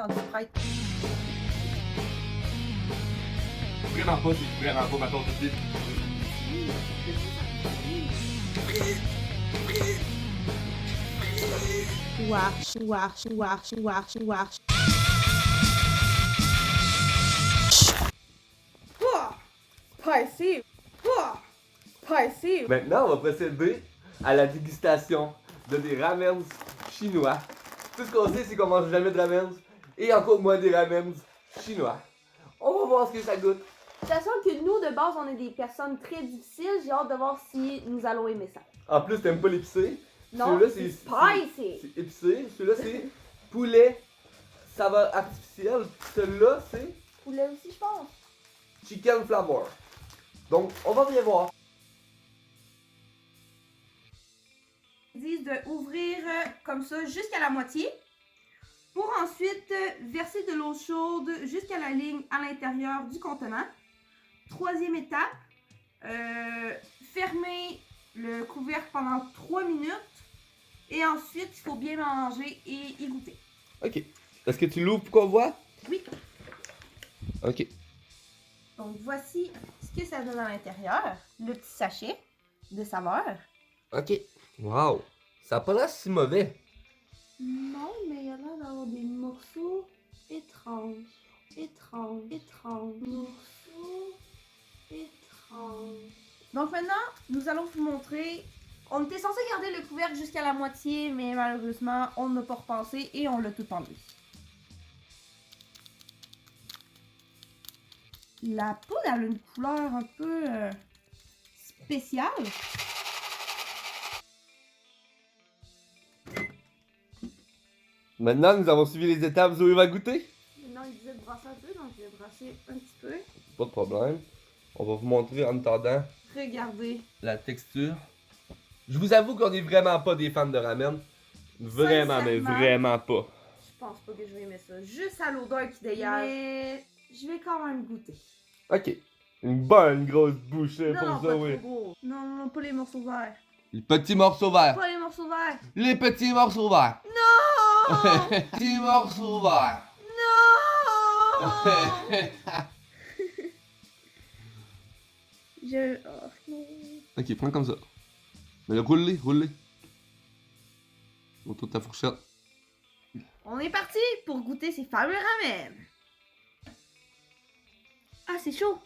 dans du Sprite. Vraiment pas, c'est vraiment pas ma tasse de pizza. Wesh, wesh, wesh, wesh, wesh. Pas ici. Pas ici. Maintenant, on va procéder à la dégustation de des ramen chinois. Tout ce qu'on sait, c'est qu'on mange jamais de ramen et encore moins des ramen chinois. On va voir ce que ça goûte. Sachant que nous, de base, on est des personnes très difficiles, j'ai hâte de voir si nous allons aimer ça. En plus, t'aimes pas l'épicé. Non, Celui-là, c'est spicy. C'est épicé. Celui-là, c'est poulet saveur artificielle. Celui-là, c'est Poulet aussi, je pense. chicken flavor. Donc, on va bien voir. Ils disent d'ouvrir comme ça jusqu'à la moitié pour ensuite verser de l'eau chaude jusqu'à la ligne à l'intérieur du contenant. Troisième étape, fermer le couvercle pendant 3 minutes et ensuite il faut bien mélanger et y goûter. Ok. Est-ce que tu l'ouvres pour qu'on voit? Oui. Ok. Donc voici ce que ça donne à l'intérieur, le petit sachet de saveur. Ok. Wow. Ça a pas l'air si mauvais. Non, mais il y a l'air d'avoir des morceaux étranges. Morceaux étranges. Donc maintenant, nous allons vous montrer. On était censé garder le couvercle jusqu'à la moitié, mais malheureusement, on n'a pas repensé et on l'a tout enlevé. La poudre, elle a une couleur un peu spéciale. Maintenant, nous avons suivi les étapes. Zoé va goûter. Maintenant, il disait de brasser un peu, donc je vais brasser un petit peu. Pas de problème. On va vous montrer en attendant Regardez. la texture. Je vous avoue qu'on est vraiment pas des fans de ramen. Vraiment, mais Sincèrement. vraiment pas. Je pense pas que je vais aimer ça. Juste à l'odeur qui dégage. Mais je vais quand même goûter. Ok. Une bonne grosse bouchée Non, pour non, pas trop Zoé. gros. Non, pas les morceaux verts. Les petits morceaux verts. Pas les morceaux verts. Les petits morceaux verts. Non! Petits morceaux verts. Non! Oh, non. Ok, prends comme ça. Mais roule-les, roule-les. Autour de ta fourchette. On est parti pour goûter ces fameux ramen. Ah, c'est chaud.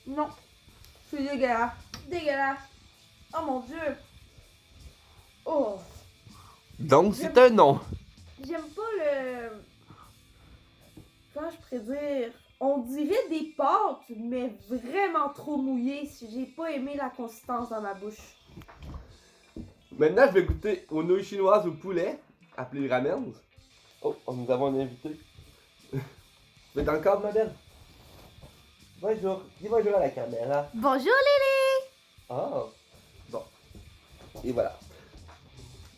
Non. C'est dégueulasse. Dégueulasse. Oh mon dieu. Oh. Donc, c'est un non. J'aime pas le... Comment je pourrais dire? On dirait des pâtes, mais vraiment trop mouillées. J'ai pas aimé la consistance dans ma bouche. Maintenant, je vais goûter aux nouilles chinoises au poulet, appelées ramen. Oh, nous avons un invité. Mais dans le cadre, madame. Bonjour. Dis bonjour à la caméra. Bonjour Lily! Ah. Bon. Et voilà.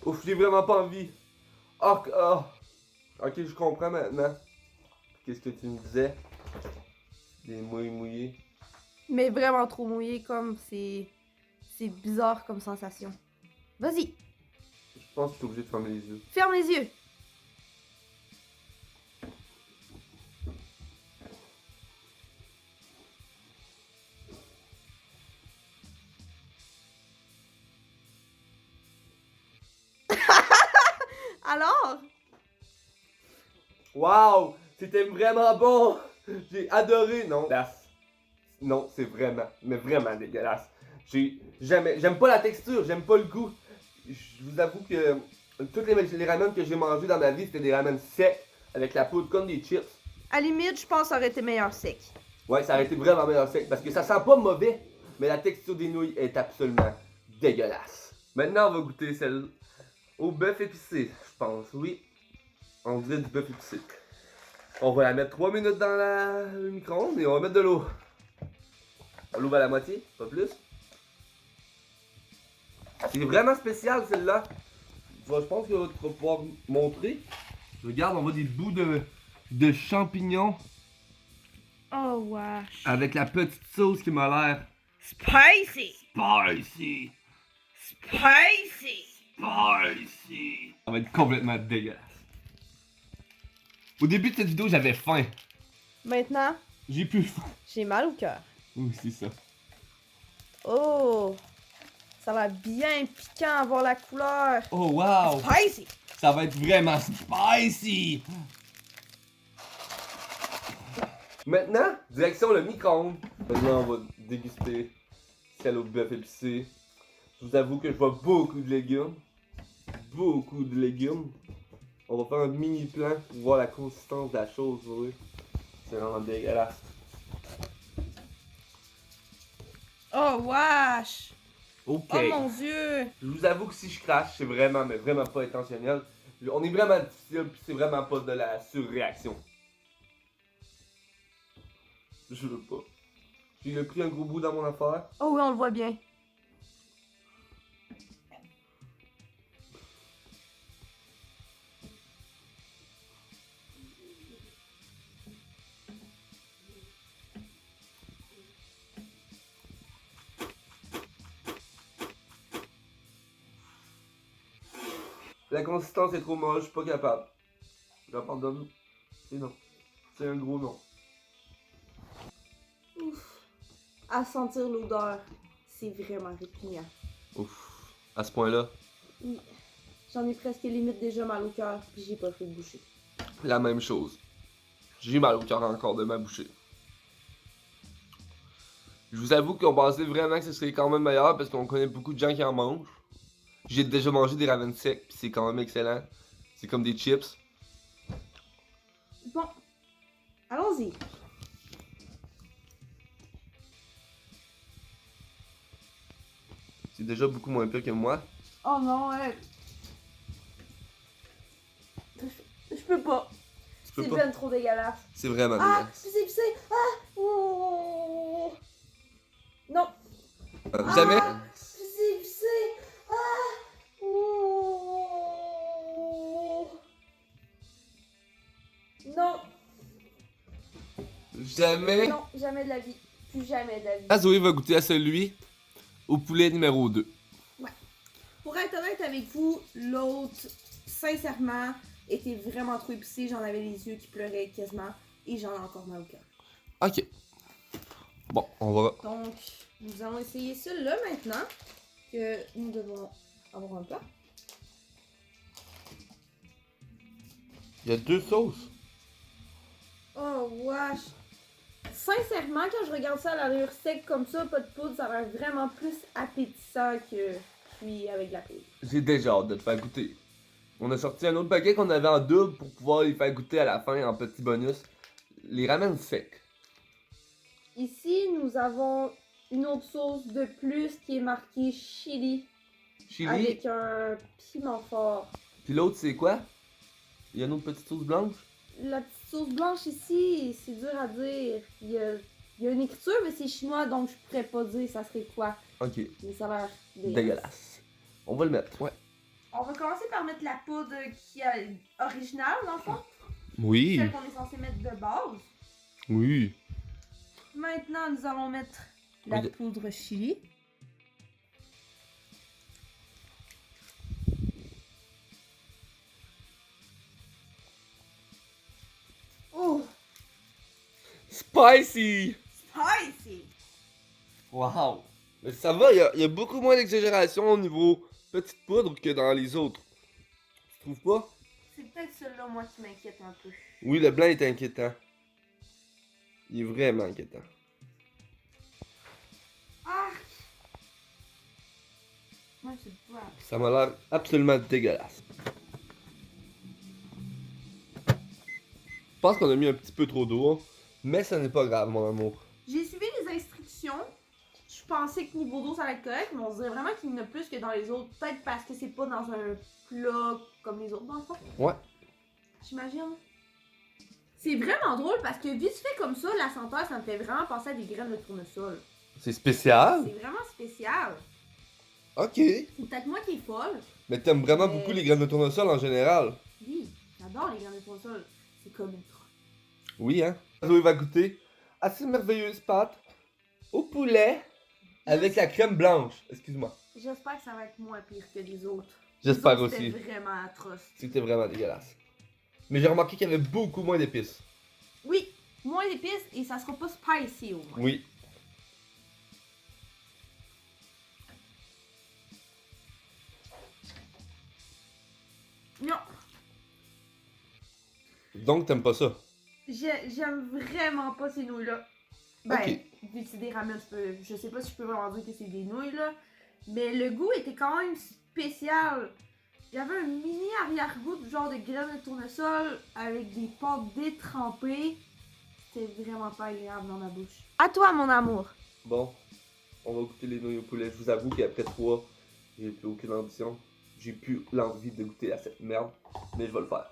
Ouf, j'ai vraiment pas envie. Oh, oh. Ok, je comprends maintenant. Qu'est-ce que tu me disais? Des mouilles mouillées. Mais vraiment trop mouillé, comme c'est bizarre comme sensation. Vas-y, Je pense que je suis obligé de fermer les yeux. ferme les yeux. Alors? Wow! C'était vraiment bon! J'ai adoré! Non, non, c'est vraiment, mais vraiment dégueulasse. J'aime pas la texture, j'aime pas le goût. Je vous avoue que toutes les ramen que j'ai mangés dans ma vie, c'était des ramen secs, avec la poudre comme des chips. À la limite, je pense que ça aurait été meilleur sec. Ouais, ça aurait été vraiment meilleur sec, parce que ça sent pas mauvais, mais la texture des nouilles est absolument dégueulasse. Maintenant, on va goûter celle au bœuf épicé, je pense, oui. On dirait du bœuf épicé. On va la mettre 3 minutes dans le micro-ondes et on va mettre de l'eau. On l'ouvre à la moitié, pas plus. C'est vraiment spécial celle-là. Je pense que tu vas pouvoir montrer. Regarde, on voit des bouts de champignons Oh wesh. avec la petite sauce qui m'a l'air Spicy! Spicy! Spicy! Spicy! Ça va être complètement dégueulasse. Au début de cette vidéo, j'avais faim. Maintenant, J'ai plus faim. j'ai mal au cœur. Oui, c'est ça. Oh! Ça a l'air bien piquant à voir la couleur. Oh wow! Spicy! Ça va être vraiment spicy! Maintenant, direction le micro-ondes. Maintenant, on va déguster celle au bœuf épicé. Je vous avoue que je vois beaucoup de légumes. Beaucoup de légumes. On va faire un mini plan pour voir la consistance de la chose, vous voyez. C'est vraiment dégueulasse. Oh, wesh! Ok. Oh mon dieu! Je vous avoue que si je crache, c'est vraiment, mais vraiment pas intentionnel. On est vraiment difficile, pis c'est vraiment pas de la surréaction. Je veux pas. J'ai pris un gros bout dans mon affaire. Oh oui, on le voit bien. La consistance est trop moche, je suis pas capable. J'abandonne. C'est non. C'est un gros non. Ouf. À sentir l'odeur, c'est vraiment répugnant. Ouf. À ce point-là, Oui. J'en ai presque limite déjà mal au cœur, puis j'ai pas fait de boucher. la même chose. J'ai mal au cœur encore de ma bouchée. Je vous avoue qu'on pensait vraiment que ce serait quand même meilleur parce qu'on connaît beaucoup de gens qui en mangent. J'ai déjà mangé des ramen secs, puis c'est quand même excellent. C'est comme des chips. Bon, allons-y. C'est déjà beaucoup moins pire que moi. Oh non, je peux pas. Tu peux C'est pas. bien trop dégueulasse. C'est vraiment Ah, dégueulasse. c'est épicé. Ah, oh. Non. Jamais. C'est épicé. Ah, oh. Non, Jamais. non, jamais de la vie. Plus jamais de la vie. Ah, Zoé va goûter à celui au poulet numéro 2. Pour être honnête avec vous, l'autre, sincèrement, était vraiment trop épicé. J'en avais les yeux qui pleuraient quasiment. Et j'en ai encore mal au cœur. Ok. Bon, on va. Donc, nous allons essayer celui-là maintenant. Que nous devons avoir un plat. Il y a 2 sauces. Oh, wesh. Sincèrement, quand je regarde ça à l'allure sec comme ça, pas de poudre, ça a l'air vraiment plus appétissant que cuit avec de la poudre. J'ai déjà hâte de te faire goûter. On a sorti un autre paquet qu'on avait en double pour pouvoir les faire goûter à la fin en petit bonus. Les ramen secs. Ici, nous avons une autre sauce de plus qui est marquée chili. Chili. Avec un piment fort. Puis l'autre, c'est quoi? Il y a une autre petite sauce blanche? La petite sauce blanche ici, c'est dur à dire. Il y a une écriture, mais c'est chinois, donc je pourrais pas dire ça serait quoi. Ok. Mais ça a l'air Dégueulasse. On va le mettre. Ouais. On va commencer par mettre la poudre qui est originale, dans le fond. Oui. Celle qu'on est censé mettre de base. Oui. Maintenant, nous allons mettre la Oui. poudre chili. Oh! Spicy! Spicy! Wow! Mais ça va, il y a beaucoup moins d'exagération au niveau petite poudre que dans les autres. Tu trouves pas? C'est peut-être celui-là, moi, qui m'inquiète un peu. Oui, le blanc est inquiétant. Il est vraiment inquiétant. Ah! Moi, c'est pas. Ça m'a l'air absolument dégueulasse. Je pense qu'on a mis un petit peu trop d'eau, hein, mais ça n'est pas grave, mon amour. J'ai suivi les instructions. Je pensais que niveau d'eau ça allait être correct, mais on dirait vraiment qu'il y en a plus que dans les autres. Peut-être parce que c'est pas dans un plat comme les autres dans le fond. Ouais. J'imagine. C'est vraiment drôle parce que vite fait comme ça, la senteur, ça me fait vraiment penser à des graines de tournesol. C'est spécial? C'est vraiment spécial. Ok. C'est peut-être moi qui est folle. Mais t'aimes vraiment Mais- beaucoup les graines de tournesol en général? Oui, j'adore les graines de tournesol. C'est comme une drogue. Oui, hein? Zoé va goûter à ces merveilleuses pâtes au poulet avec la crème blanche. Excuse-moi. J'espère que ça va être moins pire que les autres. J'espère Les autres, aussi. C'était vraiment atroce. C'était vraiment dégueulasse. Mais j'ai remarqué qu'il y avait beaucoup moins d'épices. Oui, moins d'épices et ça sera pas spicy au moins. Oui. Non, Donc t'aimes pas ça? j'aime vraiment pas ces nouilles-là. Ben, Ok. vu que c'est des ramen, je sais pas si je peux vraiment dire que c'est des nouilles là. Mais le goût était quand même spécial. Il y avait un mini arrière-goût du genre de graines de tournesol avec des pâtes détrempées. C'était vraiment pas agréable dans ma bouche. À toi, mon amour. Bon, on va goûter les nouilles au poulet. Je vous avoue qu'après 3, j'ai plus aucune ambition. J'ai plus l'envie de goûter à cette merde. Mais je vais le faire.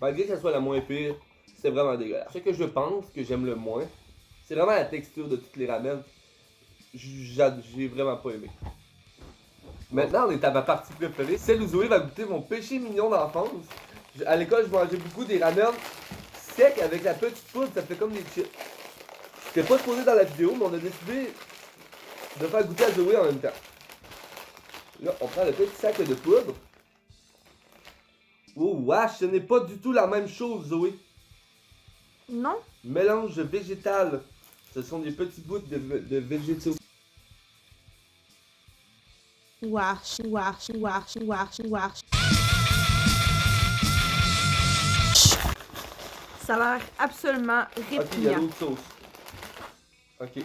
Malgré que ça soit la moins pire, c'est vraiment dégueulasse. Ce que je pense que j'aime le moins, c'est vraiment la texture de toutes les ramen. J'ai vraiment pas aimé. Maintenant, on est à ma partie préférée, celle où Zoé va goûter mon péché mignon d'enfance. À l'école, je mangeais beaucoup des ramen secs avec la petite poudre, ça fait comme des chips. C'était pas supposé dans la vidéo, mais on a décidé de faire goûter à Zoé en même temps. Là, on prend le petit sac de poudre. Oh wesh, ce n'est pas du tout la même chose, Zoé. Non? Mélange végétal. Ce sont des petits bouts de végétaux. Wesh. Ça a l'air absolument Ok, il y a répugnant. l'autre sauce. Ok.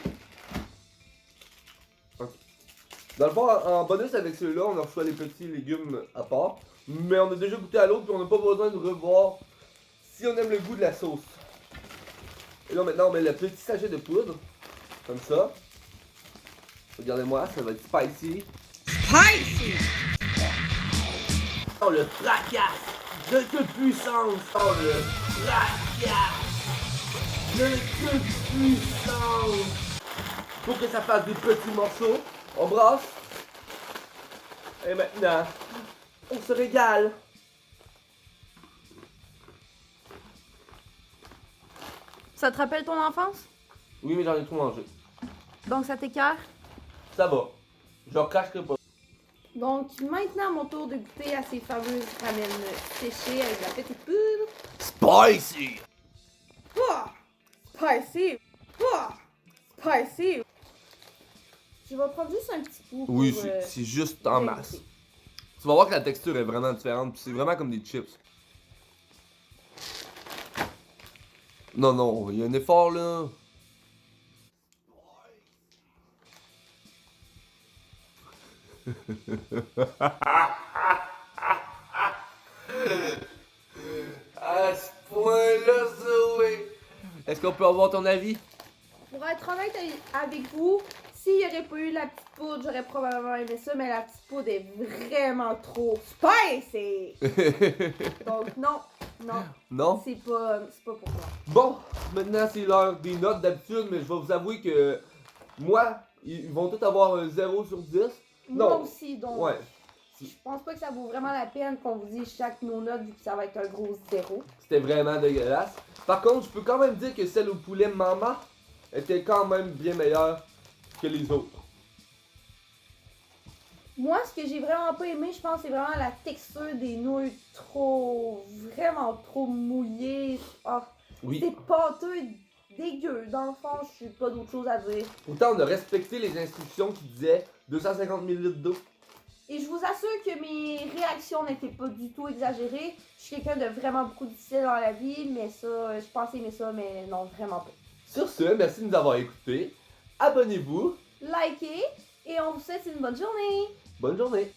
Dans le fond, en bonus avec celui-là, on reçoit les petits légumes à part. Mais on a déjà goûté à l'autre, puis on n'a pas besoin de revoir si on aime le goût de la sauce. Et là, maintenant, on met le petit sachet de poudre. Comme ça. Regardez-moi, ça va être spicy. Spicy! Oh, le fracas de toute puissance! Oh, le fracas de toute puissance! Pour que ça fasse des petits morceaux, on brasse. Et maintenant, on se régale. Ça te rappelle ton enfance? Oui, mais j'en ai tout mangé. Donc ça t'écœure? Ça va. Je recracherai pas. Donc maintenant, à mon tour de goûter à ces fameuses ramen séchées avec la petite poudre. Spicy! Oh! Spicy! Oh! Spicy! Je vais prendre juste un petit coup. Oui, pour, c'est juste en le masse. goûter. Tu vas voir que la texture est vraiment différente, puis c'est vraiment comme des chips. Non, non, il y a un effort là. À ce point-là, Zoé. Est-ce qu'on peut avoir ton avis? Pour être honnête avec vous, s'il n'y aurait pas eu la petite poudre, j'aurais probablement aimé ça, mais la petite poudre est vraiment trop spicy! Donc non, Non? c'est pas pour moi. Bon, maintenant c'est l'heure des notes d'habitude, mais je vais vous avouer que moi, ils vont tous avoir un 0 sur 10. Moi Non. aussi, donc Ouais, je pense pas que ça vaut vraiment la peine qu'on vous dise chaque nos notes vu que ça va être un gros 0. c'était vraiment dégueulasse. Par contre, je peux quand même dire que celle au poulet Mama était quand même bien meilleure que les autres. Moi, ce que j'ai vraiment pas aimé, je pense, c'est vraiment la texture des nouilles vraiment trop mouillées. Ah, Oui. c'est pâteux, dégueu. Dans le fond, je suis pas d'autre chose à dire. Pourtant, on a respecté les instructions qui disaient 250 ml d'eau. Et je vous assure que mes réactions n'étaient pas du tout exagérées. Je suis quelqu'un de vraiment beaucoup difficile dans la vie, mais ça, je pensais aimer ça, mais non, vraiment pas. Sur ce, merci de nous avoir écoutés. Abonnez-vous. Likez et on vous souhaite une bonne journée! Bonne journée.